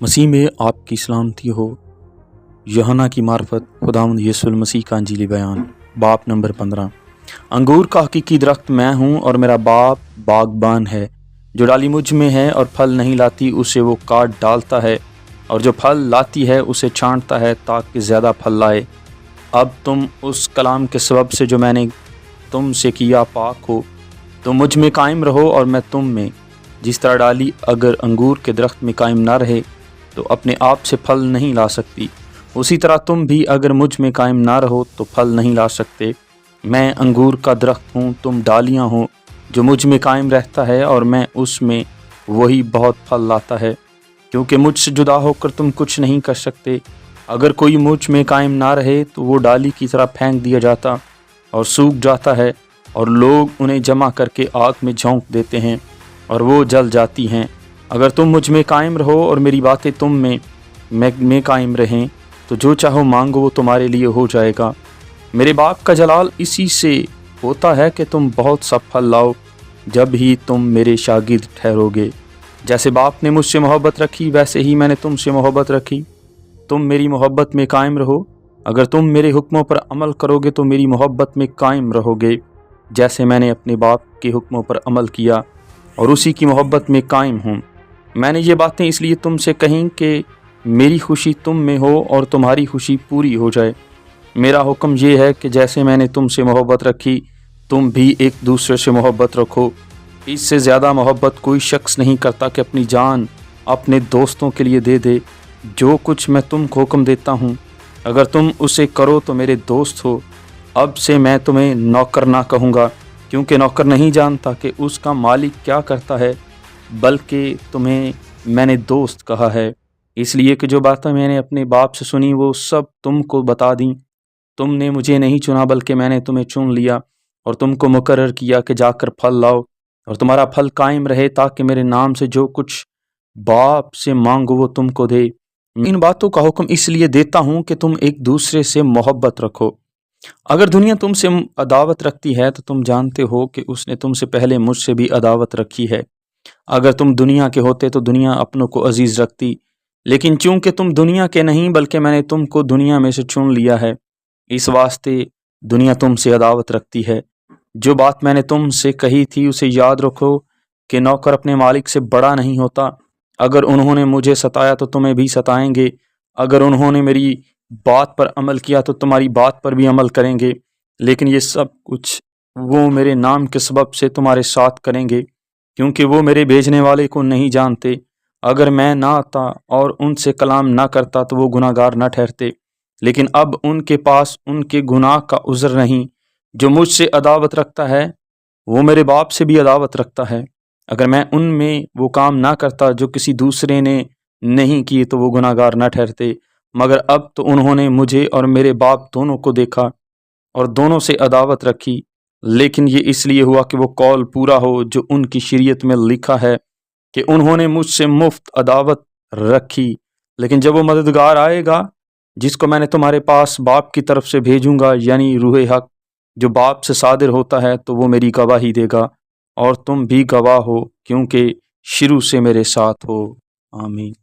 مسیح میں آپ کی سلامتی ہو۔ یوحنا کی معرفت خداوند یسوع المسیح کا انجیلی بیان، باب نمبر 15۔ انگور کا حقیقی درخت میں ہوں اور میرا باپ باغبان ہے۔ جو ڈالی مجھ میں ہے اور پھل نہیں لاتی اسے وہ کاٹ ڈالتا ہے، اور جو پھل لاتی ہے اسے چھانٹتا ہے تاکہ زیادہ پھل لائے۔ اب تم اس کلام کے سبب سے جو میں نے تم سے کیا پاک ہو۔ تم مجھ میں قائم رہو اور میں تم میں۔ جس طرح ڈالی اگر انگور کے درخت میں قائم نہ رہے تو اپنے آپ سے پھل نہیں لا سکتی، اسی طرح تم بھی اگر مجھ میں قائم نہ رہو تو پھل نہیں لا سکتے۔ میں انگور کا درخت ہوں، تم ڈالیاں ہو۔ جو مجھ میں قائم رہتا ہے اور میں اس میں، وہی بہت پھل لاتا ہے، کیونکہ مجھ سے جدا ہو کر تم کچھ نہیں کر سکتے۔ اگر کوئی مجھ میں قائم نہ رہے تو وہ ڈالی کی طرح پھینک دیا جاتا اور سوکھ جاتا ہے، اور لوگ انہیں جمع کر کے آگ میں جھونک دیتے ہیں اور وہ جل جاتی ہیں۔ اگر تم مجھ میں قائم رہو اور میری باتیں تم میں قائم رہیں تو جو چاہو مانگو وہ تمہارے لیے ہو جائے گا۔ میرے باپ کا جلال اسی سے ہوتا ہے کہ تم بہت سا پھل لاؤ، جب ہی تم میرے شاگرد ٹھہرو گے۔ جیسے باپ نے مجھ سے محبت رکھی ویسے ہی میں نے تم سے محبت رکھی۔ تم میری محبت میں قائم رہو۔ اگر تم میرے حکموں پر عمل کرو گے تو میری محبت میں قائم رہو گے، جیسے میں نے اپنے باپ کے حکموں پر عمل کیا اور اسی کی محبت میں قائم ہوں۔ میں نے یہ باتیں اس لیے تم سے کہیں کہ میری خوشی تم میں ہو اور تمہاری خوشی پوری ہو جائے۔ میرا حکم یہ ہے کہ جیسے میں نے تم سے محبت رکھی تم بھی ایک دوسرے سے محبت رکھو۔ اس سے زیادہ محبت کوئی شخص نہیں کرتا کہ اپنی جان اپنے دوستوں کے لیے دے دے۔ جو کچھ میں تم کو حکم دیتا ہوں اگر تم اسے کرو تو میرے دوست ہو۔ اب سے میں تمہیں نوکر نہ کہوں گا، کیونکہ نوکر نہیں جانتا کہ اس کا مالک کیا کرتا ہے، بلکہ تمہیں میں نے دوست کہا ہے، اس لیے کہ جو باتیں میں نے اپنے باپ سے سنی وہ سب تم کو بتا دیں۔ تم نے مجھے نہیں چنا بلکہ میں نے تمہیں چن لیا اور تم کو مقرر کیا کہ جا کر پھل لاؤ اور تمہارا پھل قائم رہے، تاکہ میرے نام سے جو کچھ باپ سے مانگو وہ تم کو دے۔ ان باتوں کا حکم اس لیے دیتا ہوں کہ تم ایک دوسرے سے محبت رکھو۔ اگر دنیا تم سے عداوت رکھتی ہے تو تم جانتے ہو کہ اس نے تم سے پہلے مجھ سے بھی عداوت رکھی ہے۔ اگر تم دنیا کے ہوتے تو دنیا اپنوں کو عزیز رکھتی، لیکن چونکہ تم دنیا کے نہیں بلکہ میں نے تم کو دنیا میں سے چن لیا ہے، اس واسطے دنیا تم سے عداوت رکھتی ہے۔ جو بات میں نے تم سے کہی تھی اسے یاد رکھو کہ نوکر اپنے مالک سے بڑا نہیں ہوتا۔ اگر انہوں نے مجھے ستایا تو تمہیں بھی ستائیں گے، اگر انہوں نے میری بات پر عمل کیا تو تمہاری بات پر بھی عمل کریں گے، لیکن یہ سب کچھ وہ میرے نام کے سبب سے تمہارے ساتھ کریں گے، کیونکہ وہ میرے بھیجنے والے کو نہیں جانتے۔ اگر میں نہ آتا اور ان سے کلام نہ کرتا تو وہ گناہ گار نہ ٹھہرتے، لیکن اب ان کے پاس ان کے گناہ کا عذر نہیں۔ جو مجھ سے عداوت رکھتا ہے وہ میرے باپ سے بھی عداوت رکھتا ہے۔ اگر میں ان میں وہ کام نہ کرتا جو کسی دوسرے نے نہیں کیے تو وہ گناہ گار نہ ٹھہرتے، مگر اب تو انہوں نے مجھے اور میرے باپ دونوں کو دیکھا اور دونوں سے عداوت رکھی۔ لیکن یہ اس لیے ہوا کہ وہ قول پورا ہو جو ان کی شریعت میں لکھا ہے کہ انہوں نے مجھ سے مفت عداوت رکھی۔ لیکن جب وہ مددگار آئے گا جس کو میں نے تمہارے پاس باپ کی طرف سے بھیجوں گا، یعنی روح حق جو باپ سے صادر ہوتا ہے، تو وہ میری گواہی دے گا، اور تم بھی گواہ ہو کیونکہ شروع سے میرے ساتھ ہو۔ آمین۔